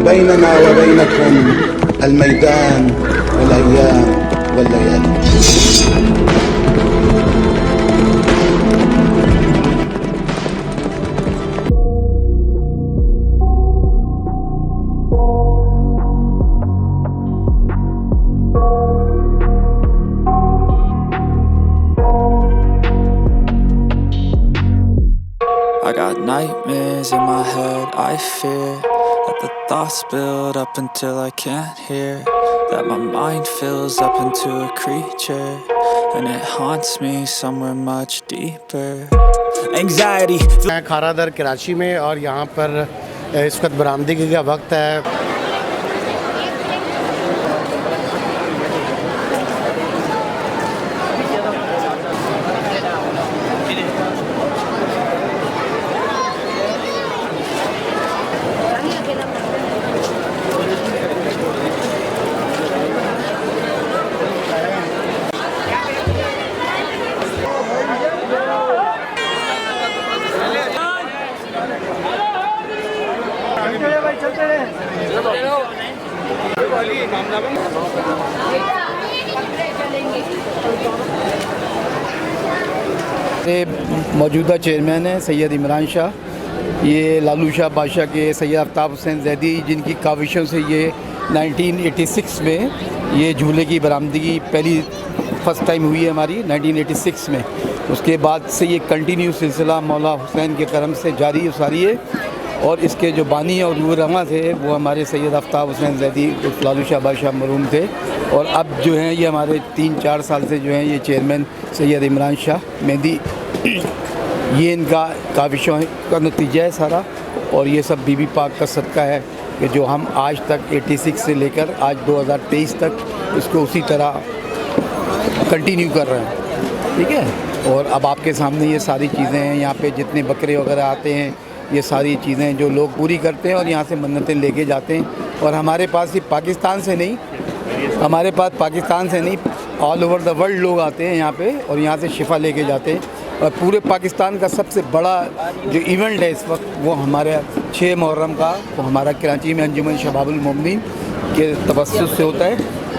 وبيننا وبينكم الميدان والأيام والليالي. I got nightmares in my head, I fear that the thoughts build up until I can't hear, that my mind fills up into a creature, and it haunts me somewhere much deeper. Anxiety. میں کھارا در کراچی میں، اور یہاں پر اس وقت برآمدگی کا وقت ہے. موجودہ chairman ہیں سید عمران شاہ، یہ لالو شاہ بادشاہ کے سید آفتاب حسین زیدی، جن کی کاوشوں سے یہ 1986 میں یہ جھولے کی برآمدگی فرسٹ ٹائم ہوئی ہے ہماری 1986 میں. اس کے بعد سے یہ کنٹینیو سلسلہ مولا حسین کے کرم سے جاری و ساری ہے، اور اس کے جو بانی اور روح رواں تھے وہ ہمارے سید آفتاب حسین زیدی لالو شاہ بادشاہ مرحوم تھے، اور اب جو ہیں یہ ہمارے 3-4 سال سے جو ہیں یہ چیئرمین سید عمران شاہ مہندی. یہ ان کا کاوشوں کا نتیجہ ہے سارا، اور یہ سب بی بی پاک کا صدقہ ہے کہ جو ہم آج تک 86 سے لے کر آج 2023 تک اس کو اسی طرح کنٹینیو کر رہے ہیں. ٹھیک ہے، اور اب آپ کے سامنے یہ ساری چیزیں ہیں. یہاں پہ جتنے بکرے وغیرہ آتے ہیں یہ ساری چیزیں جو لوگ پوری کرتے ہیں اور یہاں سے منتیں لے کے جاتے ہیں. اور ہمارے پاس یہ پاکستان سے نہیں، آل اوور دا ورلڈ لوگ آتے ہیں یہاں پہ، اور یہاں سے شفا لے کے جاتے ہیں. اور پورے پاکستان کا سب سے بڑا جو ایونٹ ہے اس وقت وہ ہمارے 6 محرم کا، وہ ہمارا کراچی میں انجمن شباب المومنین کے توسط سے ہوتا ہے،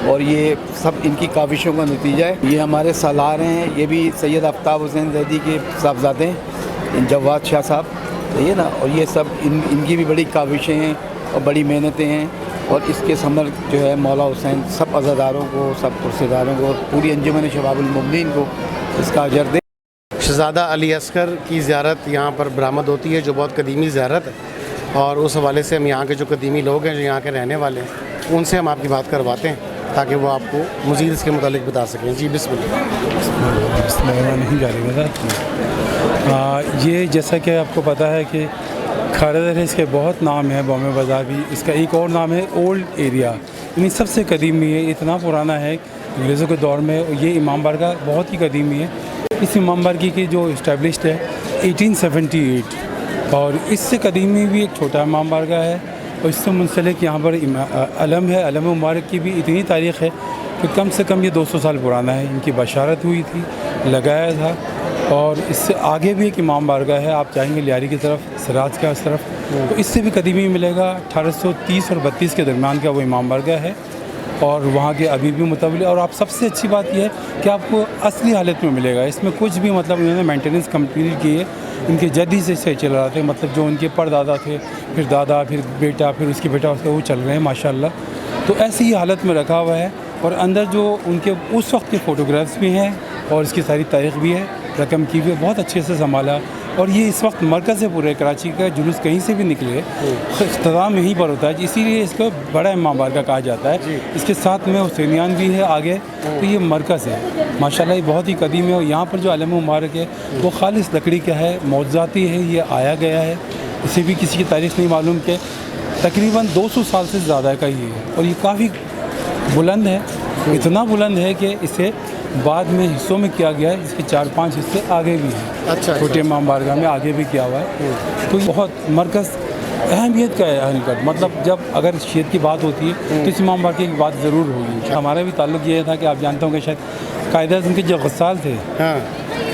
اور یہ سب ان کی کاوشوں کا نتیجہ ہے. یہ ہمارے سالار ہیں، یہ بھی سید آفتاب حسین زیدی کے صاحبزادے ہیں، جواد شاہ صاحب، صحیح ہے نا. اور یہ سب ان کی بھی بڑی کاوشیں ہیں اور بڑی محنتیں ہیں، اور اس کے ثمر جو ہے مولا حسین سب عزاداروں کو، سب پرسداروں کو، پوری انجمن شباب المومنین کو اس کا اجر دے. شہزادہ علی اصغر کی زیارت یہاں پر برآمد ہوتی ہے، جو بہت قدیمی زیارت ہے، اور اس حوالے سے ہم یہاں کے جو قدیمی لوگ ہیں جو یہاں کے رہنے والے ہیں ان سے ہم آپ کی بات کرواتے ہیں تاکہ وہ آپ کو مزید اس کے متعلق بتا سکیں. جی بسم اللہ. نہیں جا رہی یہ جیسا کہ آپ کو پتہ ہے کہ کھارا در اس کے بہت نام ہے، بومبے بازار بھی اس کا ایک اور نام ہے اولڈ ایریا، یعنی سب سے قدیمی ہے، اتنا پرانا ہے انگریزوں کے دور میں. یہ امام بارگاہ بہت ہی قدیمی ہے. اس امام بارگاہ کی جو اسٹیبلشڈ ہے 1878، اور اس سے قدیمی بھی ایک چھوٹا امام بارگاہ ہے، اور اس سے منسلک یہاں پر علم ہے. علم مبارک کی بھی اتنی تاریخ ہے کہ کم سے کم یہ 200 سال پرانا ہے. ان کی بشارت ہوئی تھی، لگایا تھا. اور اس سے آگے بھی ایک امام بارگاہ ہے، آپ چاہیں گے لیاری کی طرف، سراج کا اس طرف، تو اس سے بھی قدیمی ملے گا. 1830 اور 32 کے درمیان کا وہ امام بارگاہ ہے، اور وہاں کے ابھی بھی متبلی. اور آپ سب سے اچھی بات یہ ہے کہ آپ کو اصلی حالت میں ملے گا. اس میں کچھ بھی مطلب انہوں نے مینٹیننس کمپلیٹ کی ہے، ان کے جد ہی سے چل رہا تھے، مطلب جو ان کے پردادا تھے، پھر دادا، پھر بیٹا، پھر اس کے بیٹا، اس کے وہ چل رہے ہیں ماشاءاللہ. تو ایسی ہی حالت میں رکھا ہوا ہے. اور اندر جو ان کے اس وقت کے فوٹوگرافس بھی ہیں، اور اس کی ساری تاریخ بھی ہے، رقم کی بھی بہت اچھے سے سنبھالا. اور یہ اس وقت مرکز سے پورے کراچی کا جلوس کہیں سے بھی نکلے اختتام یہیں پر ہوتا ہے، اسی لیے اس کو بڑا امام بارگاہ کہا جاتا ہے. اس کے ساتھ میں حسینیان بھی ہے آگے، تو یہ مرکز ہے ماشاءاللہ. یہ بہت ہی قدیم ہے. اور یہاں پر جو علم مبارک ہے وہ خالص لکڑی کا ہے، معجزاتی ہے. یہ آیا گیا ہے، اسے بھی کسی کی تاریخ نہیں معلوم، کہ تقریباً 200 سال سے زیادہ کا ہی ہے. اور یہ کافی بلند ہے، اتنا بلند ہے کہ اسے بعد میں حصوں میں کیا گیا ہے. اس کے 4-5 حصے آگے بھی ہیں. اچھا. چھوٹے امام بارگاہ میں آگے بھی کیا ہوا ہے. تو بہت مرکز اہمیت کا ہے حقیقت. مطلب جب اگر شیعت کی بات ہوتی ہے تو اس امام بارگاہ کی بات ضرور ہوگی. ہمارا بھی تعلق یہ تھا کہ آپ جانتے ہوں کہ شاید قائد اعظم کے جو غسال تھے